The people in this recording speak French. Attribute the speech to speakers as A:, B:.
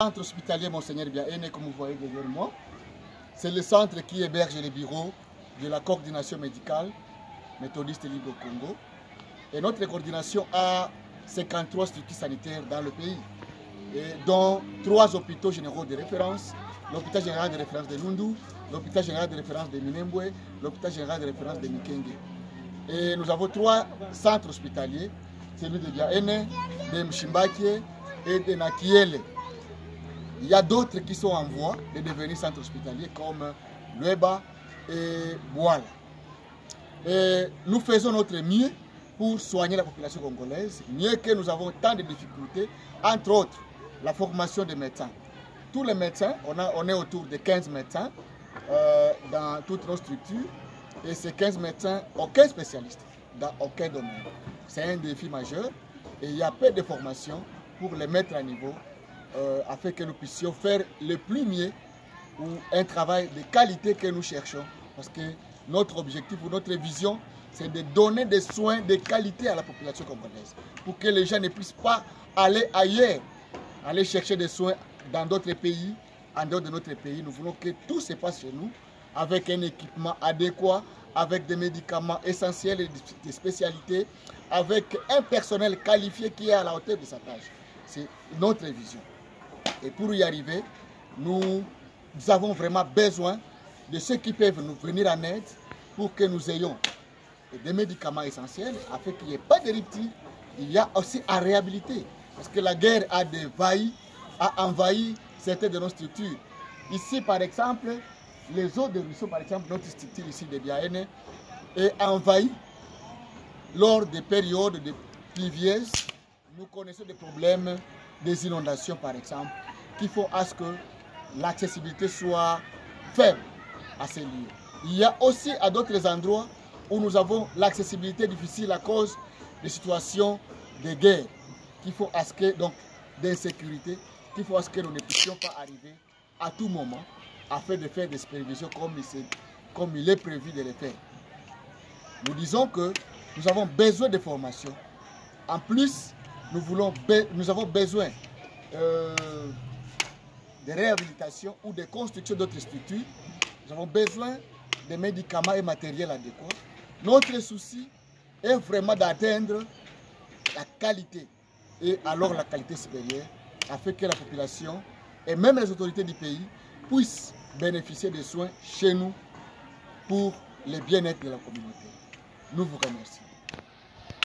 A: Centre hospitalier Monseigneur Biaene, comme vous voyez derrière moi, c'est le centre qui héberge les bureaux de la coordination médicale méthodiste libre au Congo. Et notre coordination a 53 structures sanitaires dans le pays, et dont 3 hôpitaux généraux de référence, l'hôpital général de référence de Lundu, l'hôpital général de référence de Minembwe, l'hôpital général de référence de Mikenge. Et nous avons 3 centres hospitaliers, celui de Biaene, de Mshimbaki et de Nakiele. Il y a d'autres qui sont en voie de devenir centres hospitaliers comme Lueba et Bouala. Et nous faisons notre mieux pour soigner la population congolaise, mieux que nous avons tant de difficultés, entre autres la formation des médecins. Tous les médecins, on est autour de 15 médecins dans toutes nos structures, et ces 15 médecins, aucun spécialiste dans aucun domaine. C'est un défi majeur et il y a peu de formation pour les mettre à niveau afin que nous puissions faire le plus mieux ou un travail de qualité que nous cherchons. Parce que notre objectif ou notre vision, c'est de donner des soins de qualité à la population congolaise. Pour que les gens ne puissent pas aller ailleurs, aller chercher des soins dans d'autres pays, en dehors de notre pays. Nous voulons que tout se passe chez nous avec un équipement adéquat, avec des médicaments essentiels et des spécialités, avec un personnel qualifié qui est à la hauteur de sa tâche. C'est notre vision. Et pour y arriver, nous avons vraiment besoin de ceux qui peuvent nous venir en aide pour que nous ayons des médicaments essentiels afin qu'il n'y ait pas de rupture. Il y a aussi à réhabiliter parce que la guerre a envahi certaines de nos structures. Ici, par exemple, les eaux de ruisseau, par exemple, notre structure ici de Biaene est envahie lors des périodes de pluvieuses. Nous connaissons des problèmes des inondations, par exemple, qui font à ce que l'accessibilité soit faible à ces lieux. Il y a aussi à d'autres endroits où nous avons l'accessibilité difficile à cause des situations de guerre qui font à ce que, donc, d'insécurité, qui font à ce que nous ne puissions pas arriver à tout moment afin de faire des supervisions comme il est prévu de les faire. Nous disons que nous avons besoin de formation. En plus, nous avons besoin de réhabilitation ou de construction d'autres structures. Nous avons besoin de médicaments et matériels adéquats. Notre souci est vraiment d'atteindre la qualité et alors la qualité supérieure afin que la population et même les autorités du pays puissent bénéficier des soins chez nous pour le bien-être de la communauté. Nous vous remercions.